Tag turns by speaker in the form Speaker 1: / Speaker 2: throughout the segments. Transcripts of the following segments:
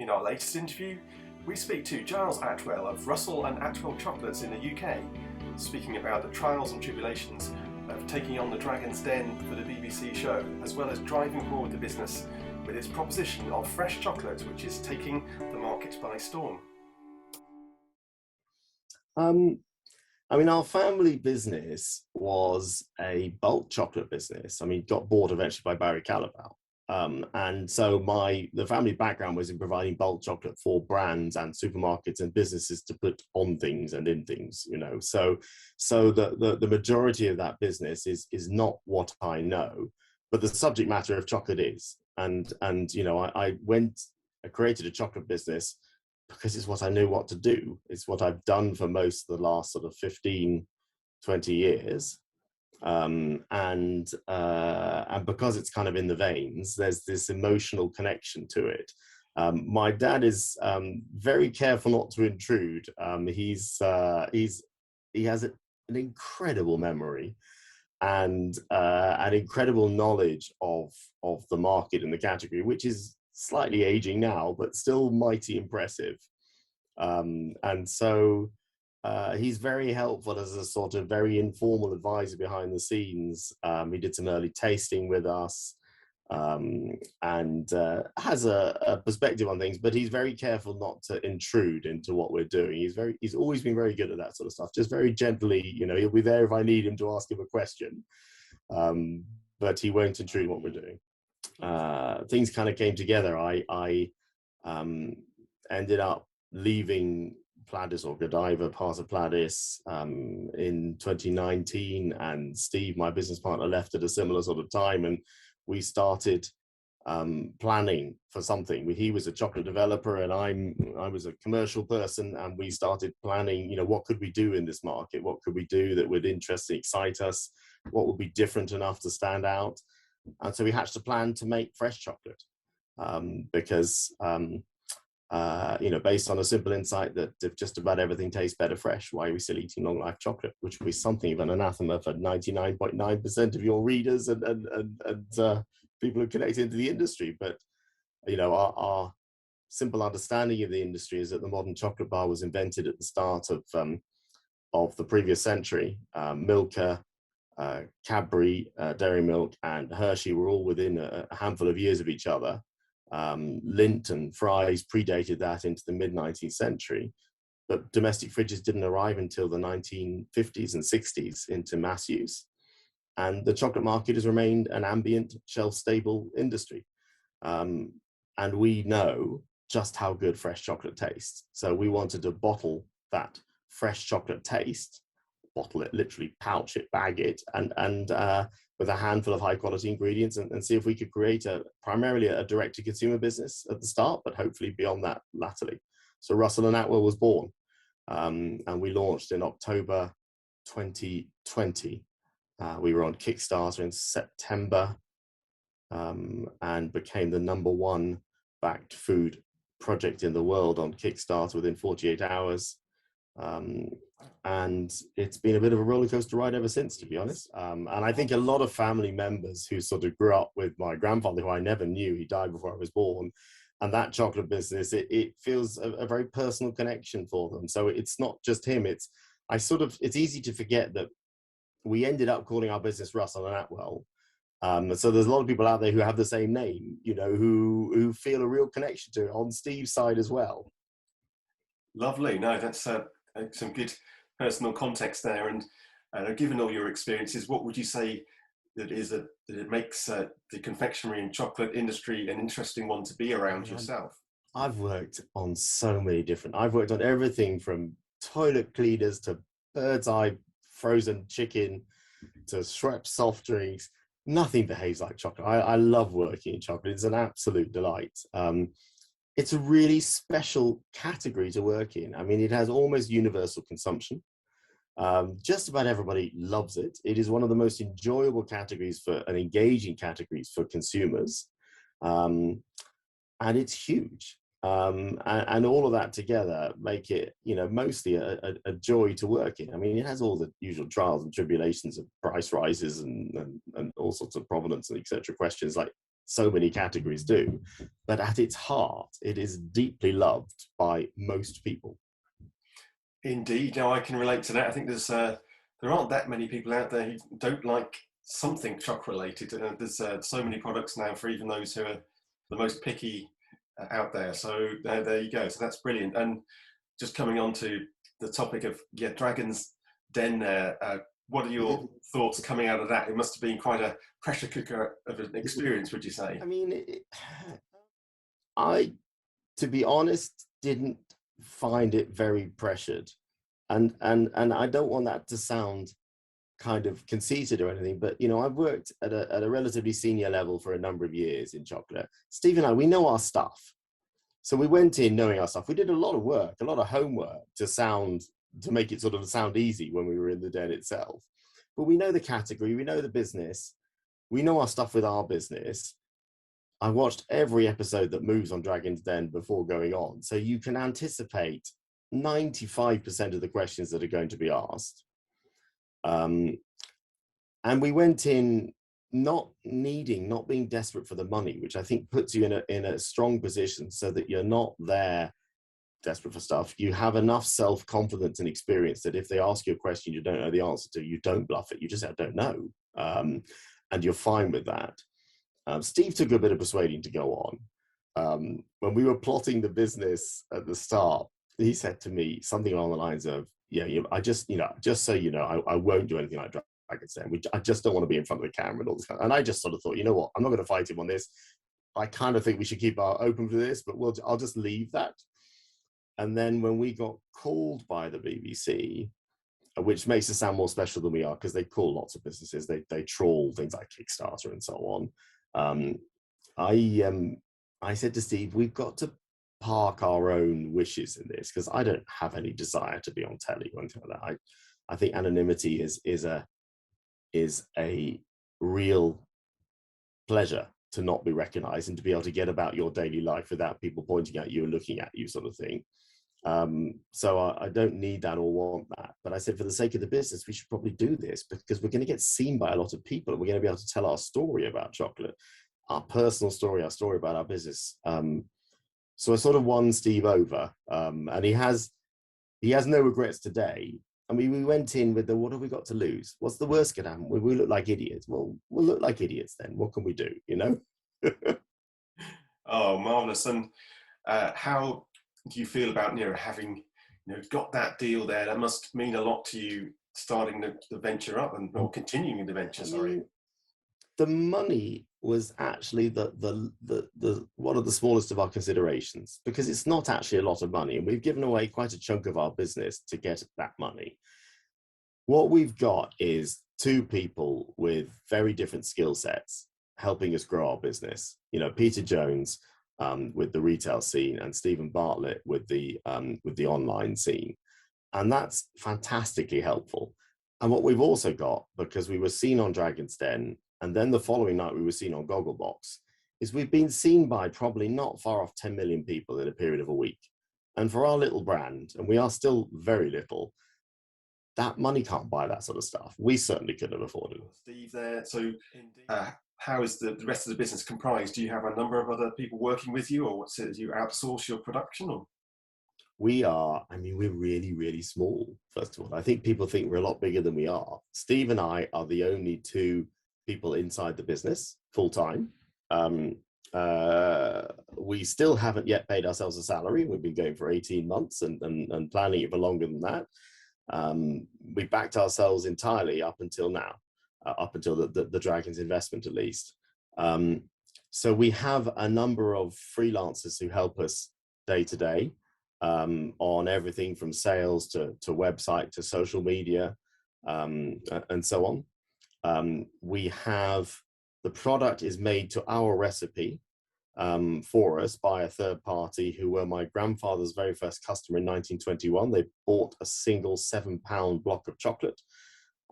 Speaker 1: In our latest interview, we speak to Giles Atwell of Russell and Atwell Chocolates in the UK, speaking about the trials and tribulations of taking on the Dragon's Den for the BBC show, as well as driving forward the business with its proposition of fresh chocolate, which is taking the market by storm.
Speaker 2: Our family business was a bulk chocolate business. Got bought eventually by Barry Callebaut. And so the family background was in providing bulk chocolate for brands and supermarkets and businesses to put on things and in things, So the majority of that business is not what I know, but the subject matter of chocolate is. And I created a chocolate business because it's what I knew what to do. It's what I've done for most of the last sort of 15, 20 years. And because it's kind of in the veins, there's this emotional connection to it. My dad is very careful not to intrude. He has an incredible memory and an incredible knowledge of the market and the category, which is slightly aging now, but still mighty impressive. And so he's very helpful as a sort of very informal advisor behind the scenes. He did some early tasting with us and has a perspective on things, but he's very careful not to intrude into what we're doing. He's always been very good at that sort of stuff, just very gently, he'll be there if I need him to ask him a question, but he won't intrude in what we're doing. Things kind of came together. I ended up leaving Pladis or Godiva, part of Pladis, in 2019, and Steve, my business partner, left at a similar sort of time, and we started planning for something. He was a chocolate developer and I was a commercial person, and we started planning, what could we do in this market? What could we do that would interest and excite us? What would be different enough to stand out? And so we hatched a plan to make fresh chocolate because based on a simple insight that if just about everything tastes better fresh, why are we still eating long life chocolate, which would be something of an anathema for 99.9% of your readers and people who connect into the industry. But our simple understanding of the industry is that the modern chocolate bar was invented at the start of the previous century. Milka, Cadbury, Dairy Milk, and Hershey were all within a handful of years of each other. Lindt and Fry's predated that into the mid-19th century, but domestic fridges didn't arrive until the 1950s and 60s into mass use. And the chocolate market has remained an ambient, shelf-stable industry. And we know just how good fresh chocolate tastes. So we wanted to bottle that fresh chocolate taste, bottle it, literally pouch it, bag it, and with a handful of high quality ingredients and see if we could create primarily a direct to consumer business at the start, but hopefully beyond that latterly. So Russell and Atwell was born, and we launched in October 2020. We were on Kickstarter in September and became the #1 backed food project in the world on Kickstarter within 48 hours. And it's been a bit of a roller coaster ride ever since, to be honest. And I think a lot of family members who sort of grew up with my grandfather, who I never knew, he died before I was born, and that chocolate business, it feels a very personal connection for them. So it's not just him. It's easy to forget that we ended up calling our business Russell and Atwell. So there's a lot of people out there who have the same name, who feel a real connection to it on Steve's side as well.
Speaker 1: Lovely. No, that's some good personal context there. And given all your experiences, what would you say that it makes the confectionery and chocolate industry an interesting one to be around yourself?
Speaker 2: I've worked on I've worked on everything from toilet cleaners to bird's eye frozen chicken to Schweppes soft drinks. Nothing behaves like chocolate. I love working in chocolate. It's an absolute delight. It's a really special category to work in. It has almost universal consumption. Just about everybody loves it. It is one of the most enjoyable categories and engaging categories for consumers. And it's huge. And all of that together make it, mostly a joy to work in. It has all the usual trials and tribulations of price rises and all sorts of provenance and etc. questions like so many categories do. But at its heart, it is deeply loved by most people.
Speaker 1: Indeed, no, I can relate to that. I think there aren't that many people out there who don't like something chocolate related. There's so many products now for even those who are the most picky out there. So there you go. So that's brilliant. And just coming on to the topic of Dragon's Den there, what are your thoughts coming out of that? It must have been quite a pressure cooker of an experience, would you say?
Speaker 2: I mean, to be honest, didn't find it very pressured. And I don't want that to sound kind of conceited or anything, but I've worked at a relatively senior level for a number of years in chocolate. Steve and I, we know our stuff. So we went in knowing our stuff. We did a lot of work, a lot of homework to make it sort of sound easy when we were in the den itself. But we know the category, we know the business, we know our stuff with our business. I watched every episode that moves on Dragon's Den before going on. So you can anticipate 95% of the questions that are going to be asked. And we went in not being desperate for the money, which I think puts you in a strong position so that you're not there desperate for stuff. You have enough self-confidence and experience that if they ask you a question you don't know the answer to, you don't bluff it. You just say, I don't know. And you're fine with that. Steve took a bit of persuading to go on. When we were plotting the business at the start, he said to me something along the lines of, just so you know, I won't do anything like Dragon's Den. I just don't want to be in front of the camera and all this. And I just sort of thought, you know what, I'm not going to fight him on this. I kind of think we should keep our open for this, but I'll just leave that. And then when we got called by the BBC, which makes us sound more special than we are, because they call lots of businesses, they trawl things like Kickstarter and so on. I said to Steve, we've got to park our own wishes in this, because I don't have any desire to be on telly or anything like that. I think anonymity is a real pleasure, to not be recognized and to be able to get about your daily life without people pointing at you and looking at you, sort of thing. So I don't need that or want that. But I said, for the sake of the business, we should probably do this, because we're going to get seen by a lot of people, and we're going to be able to tell our story about chocolate, our personal story, our story about our business. So I sort of won Steve over, and he has no regrets today. I mean, we went in with what have we got to lose? What's the worst could happen? We look like idiots. Well, we'll look like idiots then. What can we do,
Speaker 1: Oh, marvelous. And how do you feel about having got that deal there? That must mean a lot to you, starting the venture up or continuing the venture. Sorry.
Speaker 2: The money was actually the one of the smallest of our considerations, because it's not actually a lot of money, and we've given away quite a chunk of our business to get that money. What we've got is two people with very different skill sets helping us grow our business. Peter Jones with the retail scene, and Stephen Bartlett with the online scene, and that's fantastically helpful. And what we've also got, because we were seen on Dragon's Den, and then the following night we were seen on Gogglebox, is we've been seen by probably not far off 10 million people in a period of a week. And for our little brand, and we are still very little, that money can't buy that sort of stuff. We certainly couldn't have afforded it.
Speaker 1: Steve there. So how is the rest of the business comprised? Do you have a number of other people working with you, or what's it? Do you outsource your production? Or?
Speaker 2: We're really, really small, first of all. I think people think we're a lot bigger than we are. Steve and I are the only two people inside the business full time. We still haven't yet paid ourselves a salary. We've been going for 18 months and planning it for longer than that. We backed ourselves entirely up until now, up until the Dragon's investment, at least. So we have a number of freelancers who help us day to day on everything from sales to website to social media and so on. We have the product is made to our recipe for us by a third party who were my grandfather's very first customer in 1921. They bought a single 7-pound block of chocolate,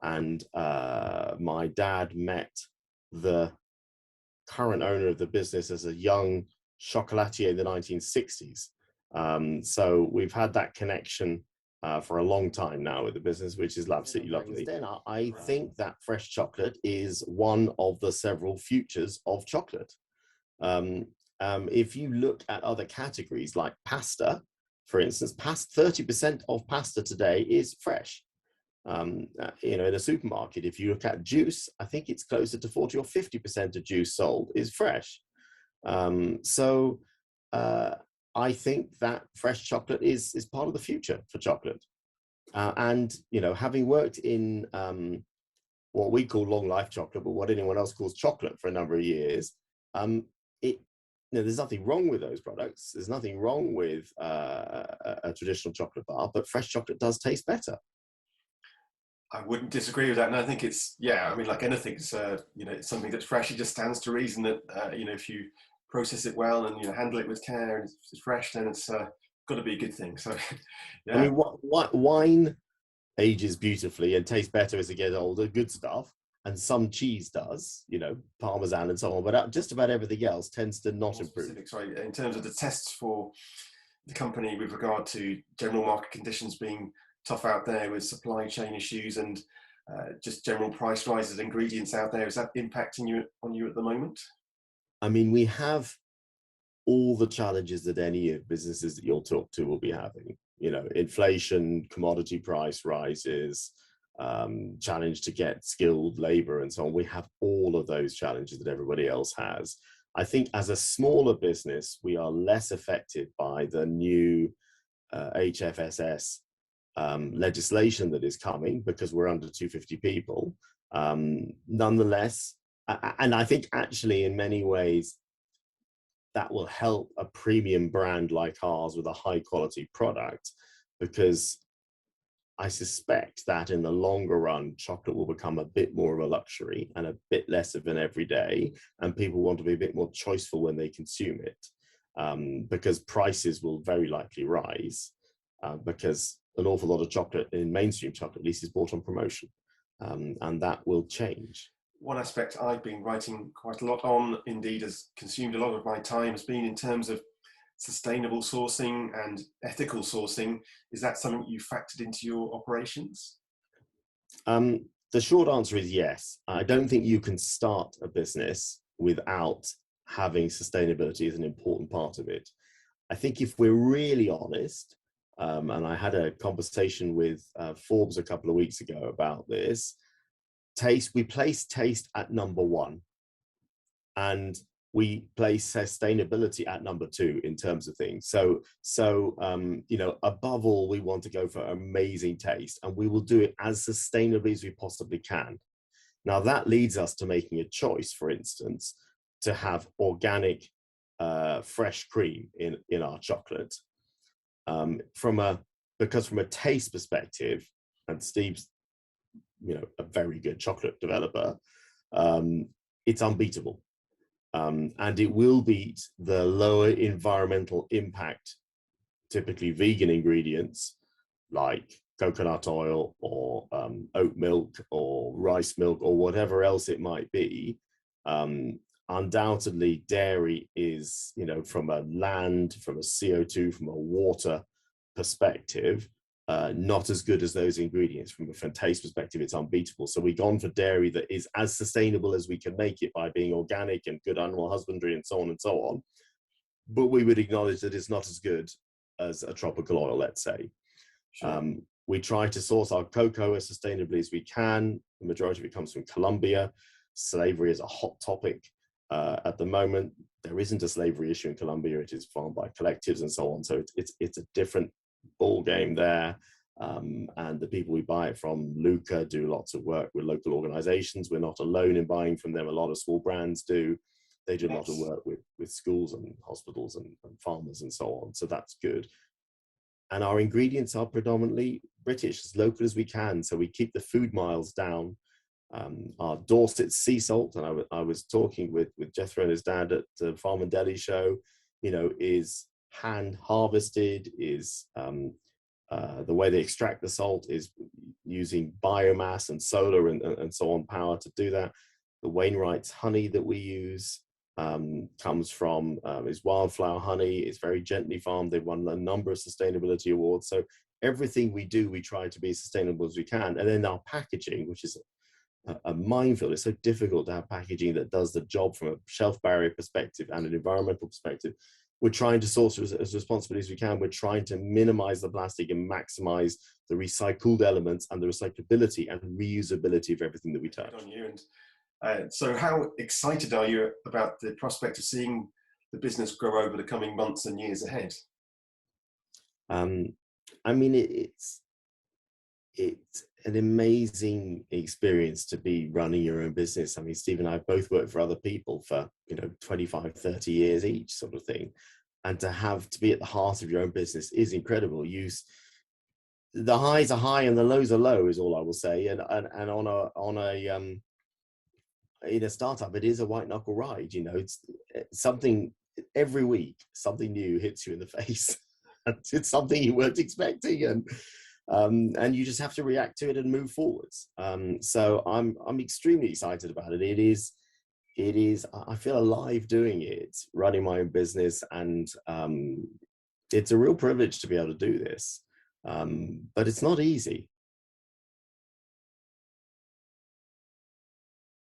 Speaker 2: and my dad met the current owner of the business as a young chocolatier in the 1960s. So we've had that connection for a long time now with the business, which is absolutely lovely. Then I think that fresh chocolate is one of the several futures of chocolate. If you look at other categories like pasta, for instance, 30% of pasta today is fresh. In a supermarket, if you look at juice, I think it's closer to 40 or 50% of juice sold is fresh. So I think that fresh chocolate is part of the future for chocolate. And, having worked in what we call long life chocolate, but what anyone else calls chocolate for a number of years, there's nothing wrong with those products. There's nothing wrong with a traditional chocolate bar, but fresh chocolate does taste better.
Speaker 1: I wouldn't disagree with that, and I think it's like anything, it's it's something that's fresh. It just stands to reason that if you process it well and handle it with care and it's fresh, then it's got to be a good thing. So yeah.
Speaker 2: I mean, wine ages beautifully and tastes better as it gets older, good stuff, and some cheese does, Parmesan and so on, but just about everything else tends to not improve.
Speaker 1: Sorry, in terms of the tests for the company with regard to general market conditions being tough out there with supply chain issues and just general price rises of ingredients out there, is that impacting on you at the moment?
Speaker 2: I mean, we have all the challenges that any businesses that you'll talk to will be having. Inflation, commodity price rises, challenge to get skilled labor and so on. We have all of those challenges that everybody else has. I think as a smaller business, we are less affected by the new HFSS legislation that is coming because we're under 250 people. Nonetheless, and I think actually in many ways that will help a premium brand like ours with a high quality product, because I suspect that in the longer run, chocolate will become a bit more of a luxury and a bit less of an everyday, and people want to be a bit more choiceful when they consume it, because prices will very likely rise, because an awful lot of chocolate in mainstream chocolate at least is bought on promotion, and that will change.
Speaker 1: One aspect I've been writing quite a lot on, indeed has consumed a lot of my time, has been in terms of sustainable sourcing and ethical sourcing. Is that something you factored into your operations?
Speaker 2: The short answer is yes. I don't think you can start a business without having sustainability as an important part of it. I think if we're really honest, and I had a conversation with Forbes a couple of weeks ago about this, we place taste at number one, and we place sustainability at number two in terms of things. So above all, we want to go for amazing taste, and we will do it as sustainably as we possibly can. Now that leads us to making a choice, for instance, to have organic, fresh cream in our chocolate. Because from a taste perspective, and Steve's a very good chocolate developer, it's unbeatable, and it will beat the lower environmental impact, typically vegan ingredients like coconut oil or oat milk or rice milk or whatever else it might be. Undoubtedly dairy is, from a land, from a CO2, from a water perspective, not as good as those ingredients. From a taste perspective, it's unbeatable. So we've gone for dairy that is as sustainable as we can make it by being organic and good animal husbandry and so on and so on. But we would acknowledge that it's not as good as a tropical oil, let's say. Sure. We try to source our cocoa as sustainably as we can. The majority of it comes from Colombia. Slavery is a hot topic at the moment. There isn't a slavery issue in Colombia. It is farmed by collectives and so on. So it's a different ball game there, and the people we buy it from, Luca, do lots of work with local organizations. We're not alone in buying from them. A lot of small brands do. They do a lot of work with schools and hospitals and farmers and so on, so that's good. And our ingredients are predominantly British, as local as we can, so we keep the food miles down. Our Dorset sea salt, and I was talking with Jethro and his dad at the Farm and Deli show, is hand harvested, is the way they extract the salt is using biomass and solar and so on power to do that. The Wainwright's honey that we use comes from is wildflower honey. It's very gently farmed. They've won a number of sustainability awards. So everything we do, we try to be as sustainable as we can. And then our packaging, which is a minefield. It's so difficult to have packaging that does the job from a shelf barrier perspective and an environmental perspective. We're trying to source as responsibly as we can. We're trying to minimize the plastic and maximize the recycled elements and the recyclability and reusability of everything that we touch.
Speaker 1: On you. And so how excited are you about the prospect of seeing the business grow over the coming months and years ahead?
Speaker 2: I mean, it's an amazing experience to be running your own business. I mean, Steve and I both worked for other people for, 25, 30 years each, sort of thing. And to be at the heart of your own business is incredible. The highs are high and the lows are low, is all I will say. And in a startup, it is a white knuckle ride. It's something every week, something new hits you in the face. It's something you weren't expecting, and you just have to react to it and move forwards. So I'm extremely excited about it. It is. I feel alive doing it, running my own business, and it's a real privilege to be able to do this. But it's not easy.